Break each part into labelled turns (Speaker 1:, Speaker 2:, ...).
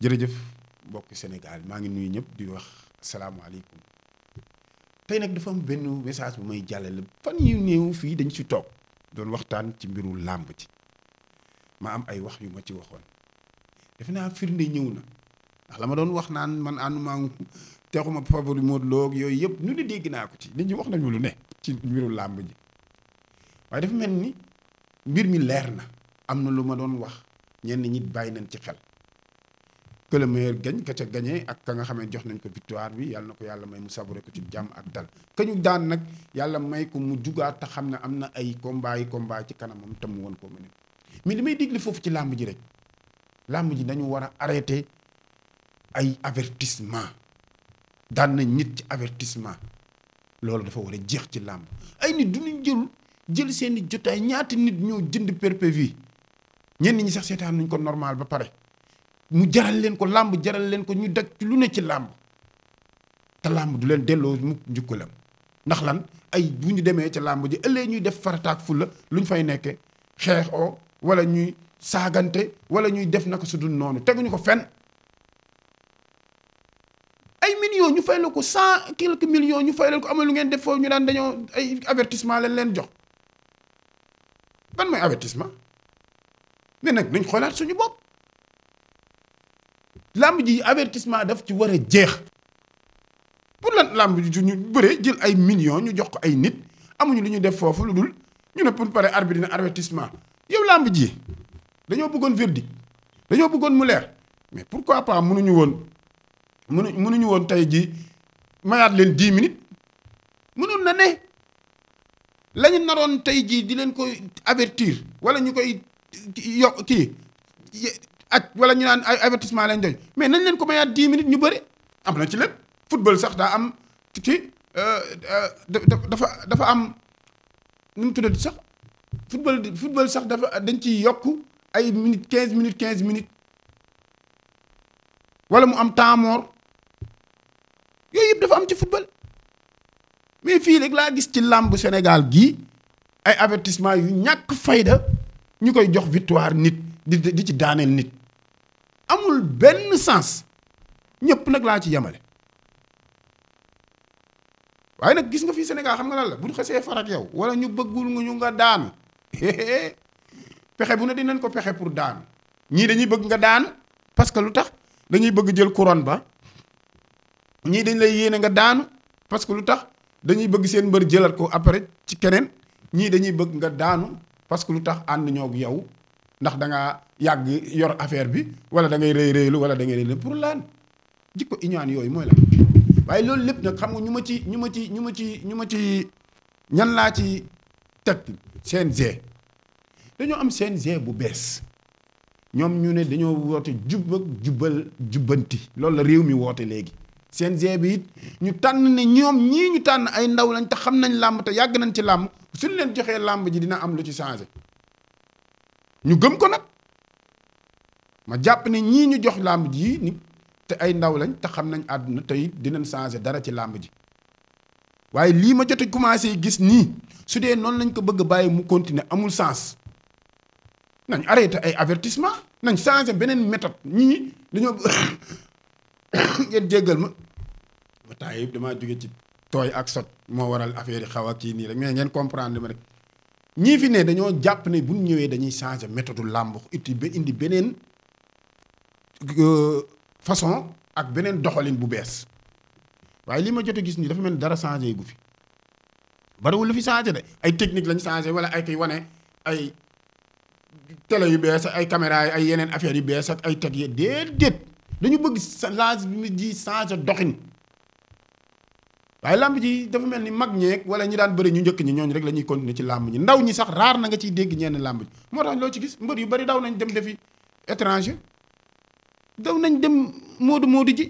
Speaker 1: jërëjëf mbokki Sénégal maa ngi nuyu ñëpp di wax asalaamaaleykum tey nag dafa am benn message bu may jàllale fan yu néew fii dañ ci toog doon waxtaan ci mbiru làmb ci ma am ay wax yu ma ci waxoon defe naa firnde ñëw na ndax la ma doon wax naan man ànduma teexuma favori Modou Lo ak yooyu yëpp nu ne dégg naa ko ci nit ñi wax nañu lu ne ci mbiru làmb ji waaye dafa mel ni mbir mi leer na am na lu ma doon wax ñenn ñi bàyyi nañ ci xel que le meilleur gagne ka ca gagné ak ka nga xam ne jox nañ ko victoire bi yàlla na ko yàlla may mu sabouré ko ci jàmm ak dal ka ñu daan nag yàlla may ko mu jugaat te xam ne am na ay combat ci kanamam te mu woon ko mën mais li may digle foofu ci làmb ji rek làmb ji dañu war a arrêté ay avertissement daan nañ nit ci avertissement loolu dafa war a jeex ci làmb ay nit du ñu jël seeni jotaay ñaata nit ñoo jënd PPV ñenn ñi sax seetaan nañ ko normal ba pare mu jaral leen ko làmb jaral leen ko ñu daj ci lu ne ci làmb te làmb du leen delloo mu njukkalam ndax lan ay bu ñu demee ca làmb ji ëllëgee ñuy def farataak fulla lu ñu fay nekke xeexoo wala ñuy saagante wala ñuy def naka su dul noonu teguñu ko fenn ay millions ñu fay la ko 100 millions ñu fay leen ko amal lu ngeen def foofu ñu daan dañoo ay avertissement leen jox ban mooy avertissement mais nag nañ xoolaat suñu bopp làmb ji avertissement daf ci war a jeex pour lan làmb ji ñu bëree jël ay millions ñu jox ko ay nit amuñu lu ñu def foofu lu dul ñu ne pour pare arbitre dina avertissement yow làmb ji dañoo bëggoon verdict dañoo bëggoon mu leer mais pourquoi pas mënuñu woon tey ji mayaat leen 10 minutes mënul na ne lañu naroon tey jii di leen koy avertir wala ñu koy yokk ak wala ñu naan ay avertissement lañ doy mais nañ leen ko mayaat 10 minutes ñu bëri am na ci lépp football sax daa am dafa am nu mu tuddati sax football sax dañ ciy yokk ay minutes 15 minutes wala mu am temps mort yooyu yëpp dafa am ci football mais fii rek laa gis ci làmb Sénégal gii ay avertissement yu ñàkk fayda ñu koy jox victoire nit di ci daaneel nit amul benn sens ñëpp nag laa ci yemale waaye nag gis nga fii Sénégal xam nga lan la bu ñu xasee farak yow wala ñu bëggul ñu nga daanu pexe bu ne dinañ ko pexe pour daanu ñii dañuy bëgg nga daanu parce que lu tax dañuy bëgg jël couronne ba ñii dañ lay yéene nga daanu parce que lu tax dañuy bëgg seen mbër jëlat ko après ci keneen ñii dañuy bëgg nga daanu parce que lu tax ànd ñoo ak yow ndax da ngaa yàgg yor affaire bi wala da ngay rëylu wala da ngay rëy pour laan jikko iñaan yooyu mooy la waaye loolu lépp nag xam nga ñu ma ci ñan laa ci teg CNG dañoo am CNG bu bees ñoom ñu ne dañoo woote jubbanti loolu la réew mi woote léegi CNG bi it ñu tànn ne ñoom ñii ñu tànn ay ndaw lañ te xam nañ làmb te yàgg nañ ci làmb suñ leen joxee làmb ji dina am lu ci changé ñu gëm ko nag ma jàpp ne ñii ñu jox làmb ji ni te ay ndaw lañ te xam nañ àdduna te it dinañ changé dara ci làmb ji waaye lii ma jot a commencé gis nii su dee noonu lañ ko bëgg a bàyyi mu continuer amul sens nañ arrêté ay avertissement nañ changé beneen méthode ñii dañoo ngeen jéggal ma temps yëpp damaa jóge ci tooy ak sot moo waral affaire yi xaw a kii nii rek mais ngeen comprendre ma rek ñii fi ne dañoo jàpp ne bu ñu ñëwee dañuy changé méthode làmb indi beneen façon ak beneen doxalin bu bees waaye li ma jot a gis nii dafa mel ni dara changé gu fi bariwul lu fi changé de ay technique lañ changé wala ay koy wane ay télé yu bees ay caméra yi ay yeneen affaires yu bees ak ay teg yi déedéet dañu bëgg làmb ji changé doxin waaye làmb ji dafa mel ni mag ñeeg wala ñi daan bëri ñu njëkk ñi ñooñu rek la ñuy continuer ci làmb ji ndaw ñi sax raar na nga ciy dégg ñenn làmb ji moo tax loo ci gis mbër yu bari daw nañ dem defi étranger daw nañ dem moodu ji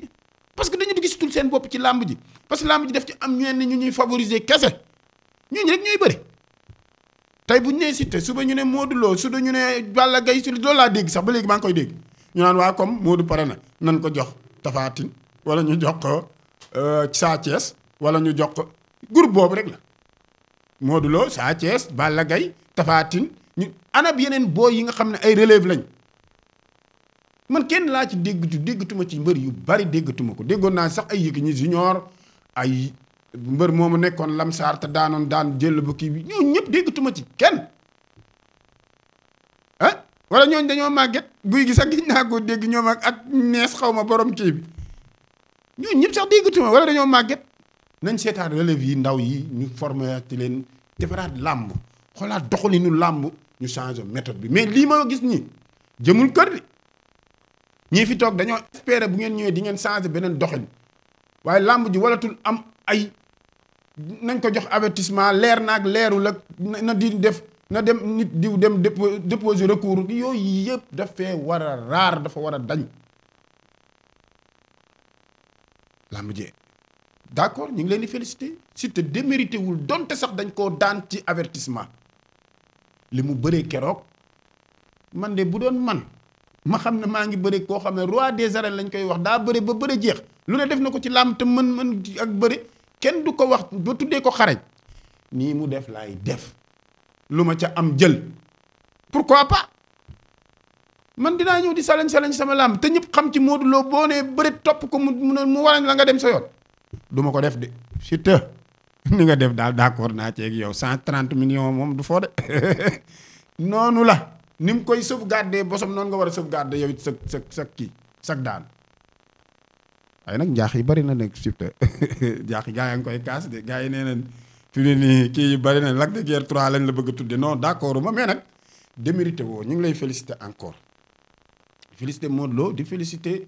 Speaker 1: parce que dañu gisatul seen bopp ci làmb ji parce que làmb ji def ci am ñenn ñu ñuy favoriser kese ñooñu rek ñooy bëri tey bu ñu nee Siteu suba ñu ne Modou Lo suba ñu ne Balla Gaye su loolu laa dégg sax ba léegi maa ngi koy dégg ñu naan waa comme Modou pare na nan ko jox Tapha Tine wala ñu jox ko Sa Thiès wala ñu jox ko groupe boobu rek la Modou Lo Sa Thiès Balla Gaye Tapha Tine ñu anab yeneen booy yi nga xam ne ay relève lañ man kenn laa ci déggatuma ci mbër yu bari déggatuma ko déggoon naa sax ay Yékini Junior ay mbër moomu nekkoon lamsaar te daan jël ba kii bi ñooñu ñëpp déggatuma ci kenn ah wala ñooñu dañoo màgget guy gi sax gis naa ko dégg ñoom ak nees xaw ma borom kii bi ñooñu ñëpp sax déggatuma wala dañoo màgget nañ seetaan relève yi ndaw yi ñu formé ci leen defaraat làmb xoolaat doxalinu làmb ñu changé méthode bi mais lii ma gis nii jëmul kër di ñii fi toog dañoo espérer bu ngeen ñëwee di ngeen changé beneen doxin waaye làmb ji walatul am ay nañ ko jox avertissement leer naag leerul ak na di def na dem nit diw dem déposer recours yooyu yëpp dafee war a raar dafa war a dañ làmb ji d'accord ñu ngi leen di féliciter Siteu démérité wul donte sax dañ koo daan ci avertissement li mu bëree keroog man de bu doon man ma xam ne maa ngi bëri koo xam ne roi des arènes lañ koy wax daa bëri ba bëri jeex lu ne def na ko ci làmb te mën ak bëri kenn du ko wax ba tuddee ko xarañ nii mu def laay def lu ma ca am jël pourquoi pas man dinaa ñëw di salañ sama làmb te ñëpp xam ci Modou Lo boo nee bëri topp ko mu warañ la nga dem sa yoon du ma ko def de Siteu ni nga def daal d'accord naa ci ak yow 130 millions moom du foo de noonu la ni mu koy sauvegarder bosam noonu nga war a sauvegarder yow it sa kii sa daan waaye nag njaax yi bari na nag Siteu njaax yi gaa yaa ngi koy kaas de gaa yi nee nañ fi mu ne nii kii yi bari na Lac de Guiers 3 lañ la bëgg a tudde non d'accord ma mais nag démérité woo ñu ngi lay féliciter encore féliciter Modou Lo di féliciter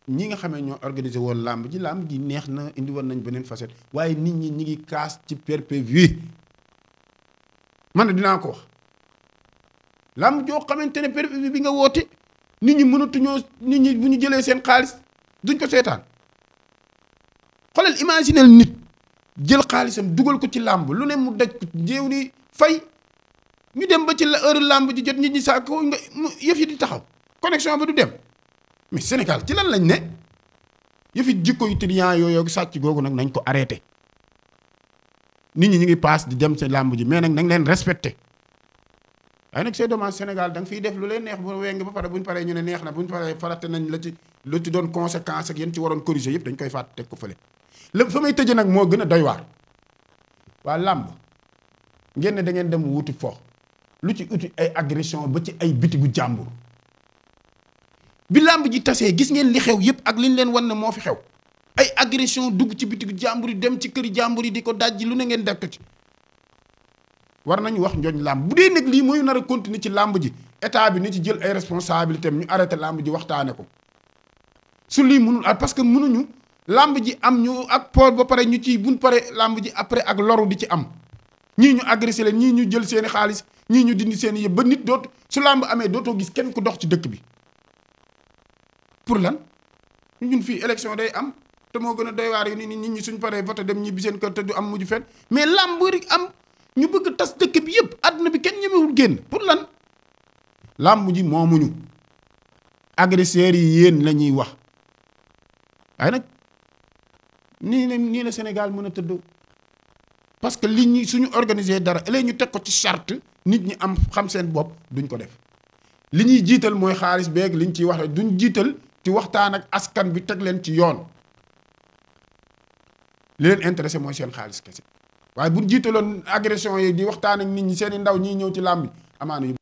Speaker 1: ñi nga xamee ñoo organiser woon làmb ji neex na indi woon nañ beneen facette waaye nit ñi ngi kaas ci PPV man dinaa ko wax làmb joo xamante ne PPV bi nga woote nit ñi mënatuñoo nit ñi bu ñu jëlee seen xaalis duñ ko seetaan xoolal imaginel nit jël xaalisam dugal ko ci làmb lu ne mu daj ko jéew ni fay ñu dem ba ci la heure làmb ji jot nit ñi saa ko nga yëf yi di taxaw connexion ba du dem mais Sénégal ci lan lañ ne yëfi jikko yu triant yooyu sàcc googu nag nañ ko arrêté nit ñi ñu ngi paas di dem ci làmb ji mais nag nañ leen respecté waaye nag c'est dommage Sénégal da nga fiy def lu leen neex bu weng ba pare bu ñu paree ñu ne neex na bu ñu paree farate nañ la ci doon conséquence ak yéen ci waroon corriger yëpp dañ koy fàtte teg ko fële lépp fa may tëjee nag moo gën a doy waar waa làmb ngeen ne da ngeen dem wuti fo lu ci uti ay agression ba ci ay bitigu jàmbur bi làmb ji tasee gis ngeen li xew yëpp ak liñ leen wan ne moo fi xew ay agression dugg ci bitigu jàmbur yi dem ci këri jàmbur yi di ko dajji lu ne ngeen def ko ci war nañu wax njooñ làmb bu dee nag lii mooy nar a continuer ci làmb ji état bi ni ci jël ay responsabilités ñu arrêté làmb ji waxtaane ko su lii mënul parce que mënuñu làmb ji am ñu ak port ba pare ñu ci buñ pare làmb ji après ak loru di ci am ñii ñu agressé leen ñii ñu jël seeni xaalis ñii ñu dindi seeni yëpp ba nit dootu su làmb amee dootoo gis kenn ku dox ci dëkk bi pour lan ñun fii élection day am te moo gën a doy waar yi nit ñi suñ paree voté dem ñibbi seen kër te du am mujj fenn mais làmb rek am ñu bëgg tas dëkk bi yëpp àdduna bi kenn ñemewul génn pour lan làmb ji moomuñu agresseurs yi yéen la ñuy wax waaye nag nii la Sénégal mën a tëddoo parce que li ñuy suñu organiser dara ëllëg ñu teg ko ci charte nit ñi am xam seen bopp duñ ko def li ñuy jiital mooy xaalis beeg liñ ciy wax duñ jiital ci waxtaan ak askan bi teg leen ci yoon li leen intéressé mooy seen xaalis kese waaye buñ jiitaloon agression yi di waxtaan ak nit ñi seen i ndaw ñiy ñëw ci làmb bi amaana yu